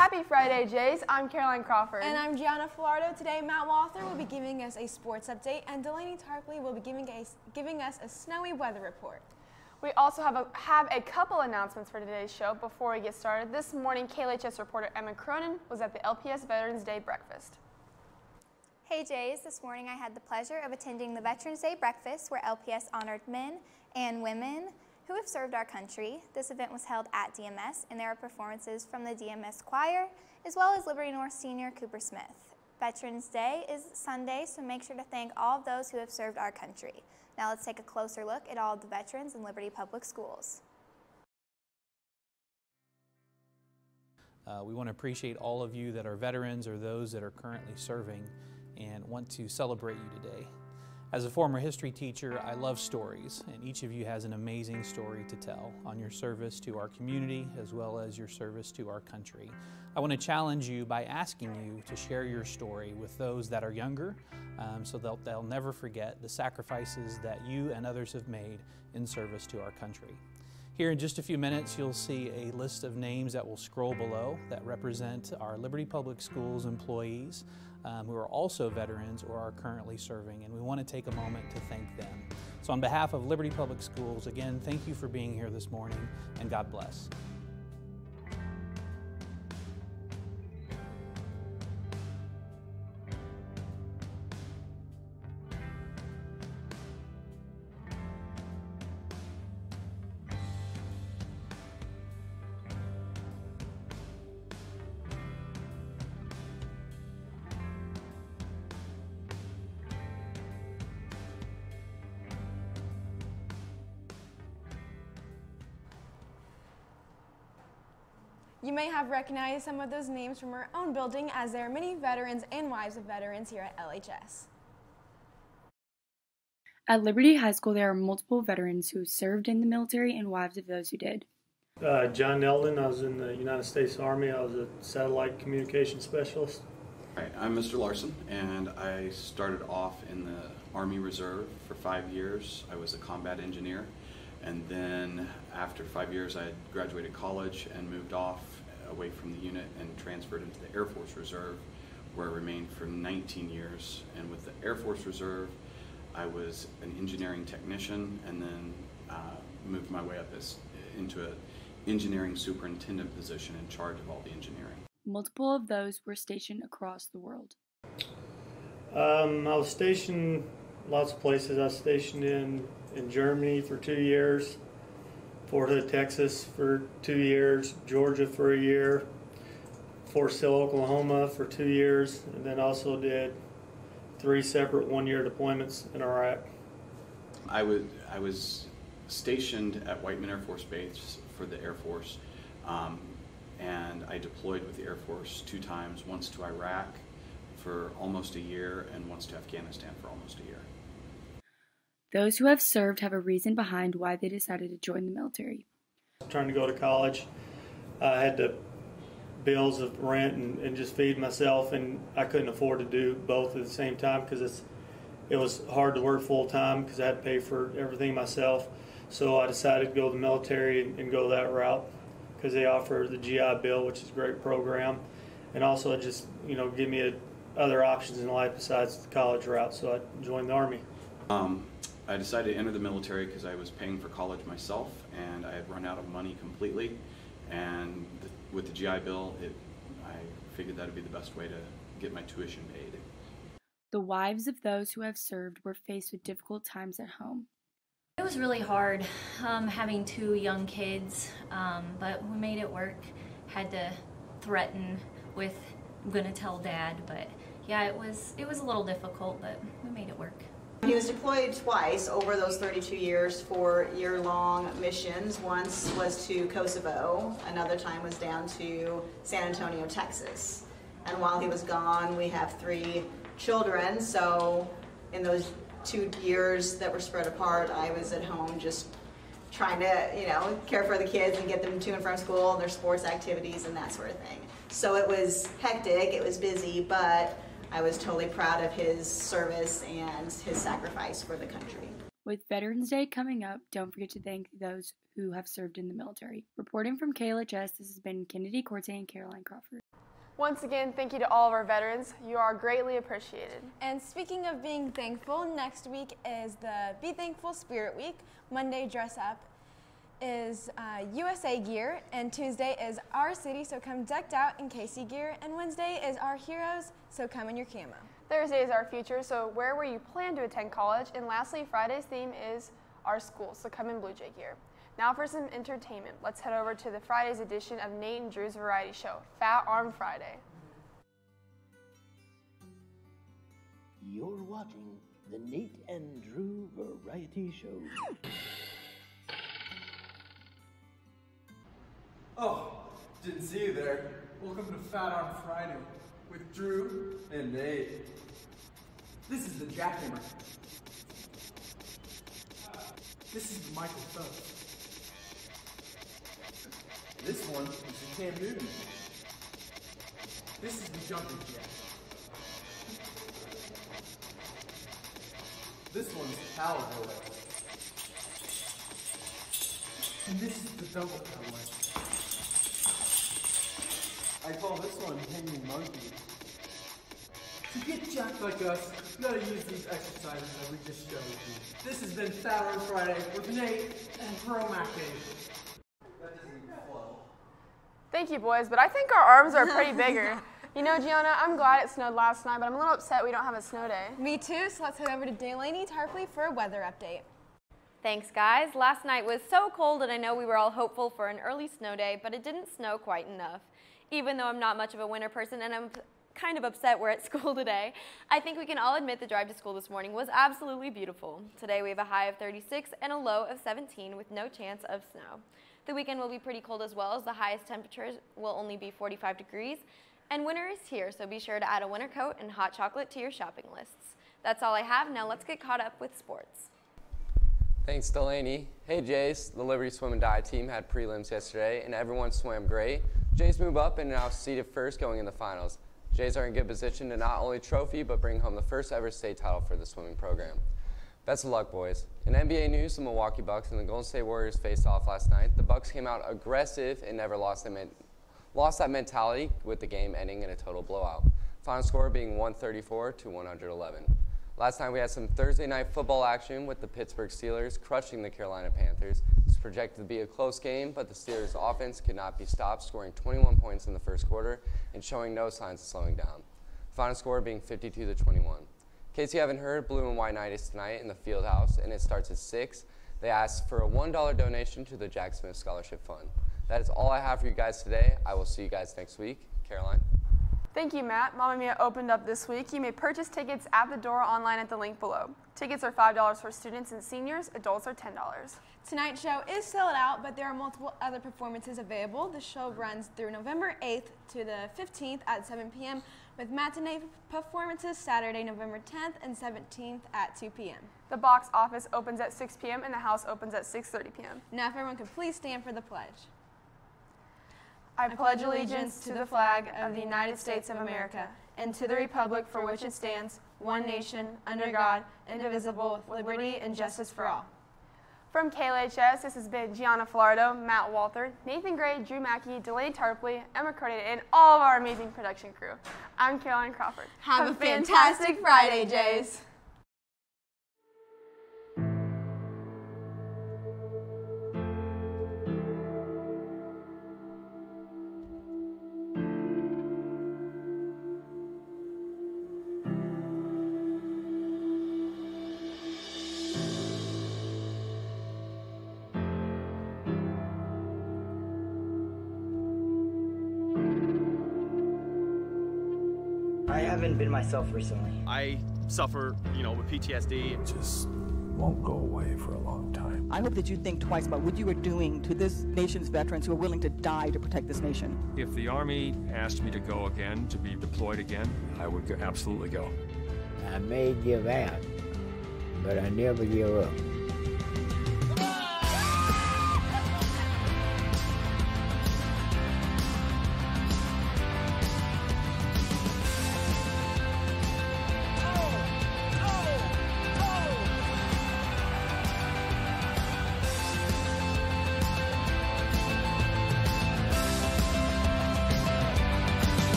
Happy Friday, Jays. I'm Caroline Crawford. And I'm Gianna Falardo. Today, Matt Walther will be giving us a sports update, and Delaney Tarpley will be giving us a snowy weather report. We also have a couple announcements for today's show. Before we get started, this morning, KLHS reporter Emma Cronin was at the LPS Veterans Day breakfast. Hey Jays, this morning I had the pleasure of attending the Veterans Day breakfast where LPS honored men and women who have served our country. This event was held at DMS, and there are performances from the DMS choir as well as Liberty North senior Cooper Smith. Veterans Day is Sunday, so make sure to thank all of those who have served our country. Now let's take a closer look at all of the veterans in Liberty Public Schools. We want to appreciate all of you that are veterans or those that are currently serving and want to celebrate you today. As a former history teacher, I love stories, and each of you has an amazing story to tell on your service to our community as well as your service to our country. I want to challenge you by asking you to share your story with those that are younger so they'll never forget the sacrifices that you and others have made in service to our country. Here in just a few minutes, you'll see a list of names that will scroll below that represent our Liberty Public Schools employees who are also veterans or are currently serving, and we want to take a moment to thank them. So on behalf of Liberty Public Schools, again, thank you for being here this morning, and God bless. You may have recognized some of those names from our own building, as there are many veterans and wives of veterans here at LHS. At Liberty High School, there are multiple veterans who served in the military and wives of those who did. John Neldon, I was in the United States Army. I was a satellite communication specialist. Hi, I'm Mr. Larson, and I started off in the Army Reserve for 5 years. I was a combat engineer, and then after 5 years I graduated college and moved off away from the unit and transferred into the Air Force Reserve, where I remained for 19 years. And with the Air Force Reserve, I was an engineering technician, and then moved my way up into an engineering superintendent position in charge of all the engineering. Multiple of those were stationed across the world. I was stationed lots of places. I was stationed in Germany for 2 years, Fort Hood, Texas for 2 years, Georgia for a year, Fort Sill, Oklahoma for 2 years, and then also did 3 separate one-year deployments in Iraq. I was stationed at Whiteman Air Force Base for the Air Force, and I deployed with the Air Force 2 times, once to Iraq for almost a year and once to Afghanistan for almost a year. Those who have served have a reason behind why they decided to join the military. I was trying to go to college. I had the bills of rent and just feed myself, and I couldn't afford to do both at the same time because it was hard to work full time because I had to pay for everything myself. So I decided to go to the military and go that route because they offer the GI Bill, which is a great program, and also just give me other options in life besides the college route. So I joined the Army. I decided to enter the military because I was paying for college myself, and I had run out of money completely. And with the GI Bill, I figured that would be the best way to get my tuition paid. The wives of those who have served were faced with difficult times at home. It was really hard having 2 young kids, but we made it work. Had to threaten with, I'm going to tell Dad, but yeah, it was a little difficult, but we made it work. He was deployed twice over those 32 years for year-long missions. Once was to Kosovo, another time was down to San Antonio, Texas. And while he was gone, we have 3 children, so in those 2 years that were spread apart, I was at home just trying to, care for the kids and get them to and from school and their sports activities and that sort of thing. So it was hectic, it was busy, but I was totally proud of his service and his sacrifice for the country. With Veterans Day coming up, don't forget to thank those who have served in the military. Reporting from KLHS, this has been Kennedy Corte and Caroline Crawford. Once again, thank you to all of our veterans. You are greatly appreciated. And speaking of being thankful, next week is the Be Thankful Spirit Week. Monday, dress up is USA gear, and Tuesday is Our City, so come decked out in KC gear, and Wednesday is Our Heroes, so come in your camo. Thursday is Our Future, so wear where you plan to attend college, and lastly, Friday's theme is Our School, so come in Blue Jay gear. Now for some entertainment, let's head over to the Friday's edition of Nate and Drew's Variety Show, Fat Arm Friday. You're watching the Nate and Drew Variety Show. Oh, didn't see you there. Welcome to Fat Arm Friday with Drew and Nate. This is the Jackhammer. This is Michael Phelps. This one is the Cam Newton. This is the Jumping Jack. This one's Cowboy. And this is the Double Cowboy. I call this one Hanging Monkey. To get jacked like us, you gotta use these exercises that we just showed you. This has been Fat Arm Friday with Nate and Chromac Dave. That doesn't even flow. Thank you, boys, but I think our arms are pretty bigger. You know, Gianna, I'm glad it snowed last night, but I'm a little upset we don't have a snow day. Me too, so let's head over to Delaney Tarpley for a weather update. Thanks, guys. Last night was so cold, and I know we were all hopeful for an early snow day, but it didn't snow quite enough. Even though I'm not much of a winter person, and I'm kind of upset we're at school today, I think we can all admit the drive to school this morning was absolutely beautiful. Today we have a high of 36 and a low of 17 with no chance of snow. The weekend will be pretty cold as well, as the highest temperatures will only be 45 degrees, and winter is here, so be sure to add a winter coat and hot chocolate to your shopping lists. That's all I have. Now let's get caught up with sports. Thanks, Delaney. Hey, Jays. The Liberty Swim and Dive team had prelims yesterday, and everyone swam great. Jays move up and are now seeded first going in the finals. Jays are in good position to not only trophy, but bring home the first ever state title for the swimming program. Best of luck, boys. In NBA news, the Milwaukee Bucks and the Golden State Warriors faced off last night. The Bucks came out aggressive and never lost that mentality, with the game ending in a total blowout. Final score being 134 to 111. Last night we had some Thursday night football action with the Pittsburgh Steelers crushing the Carolina Panthers. It's projected to be a close game, but the Steelers' offense could not be stopped, scoring 21 points in the first quarter and showing no signs of slowing down. Final score being 52 to 21. In case you haven't heard, Blue and White Night is tonight in the Field House, and it starts at 6. They asked for a $1 donation to the Jack Smith Scholarship Fund. That is all I have for you guys today. I will see you guys next week. Caroline? Thank you, Matt. Mamma Mia opened up this week. You may purchase tickets at the door online at the link below. Tickets are $5 for students and seniors. Adults are $10. Tonight's show is sold out, but there are multiple other performances available. The show runs through November 8th to the 15th at 7 p.m. with matinee performances Saturday, November 10th and 17th at 2 p.m. The box office opens at 6 p.m. and the house opens at 6:30 p.m. Now if everyone could please stand for the pledge. I pledge allegiance to the flag of the United States of America and to the republic for which it stands, one nation, under God, indivisible, with liberty and justice for all. From KLHS, this has been Gianna Falardo, Matt Walter, Nathan Gray, Drew Mackey, Delaney Tarpley, Emma Cronin, and all of our amazing production crew. I'm Caroline Crawford. Have a fantastic Friday, Jays. I haven't been myself recently. I suffer, with PTSD. It just won't go away for a long time. I hope that you think twice about what you are doing to this nation's veterans who are willing to die to protect this nation. If the Army asked me to go again, to be deployed again, I would absolutely go. I may give out, but I never give up.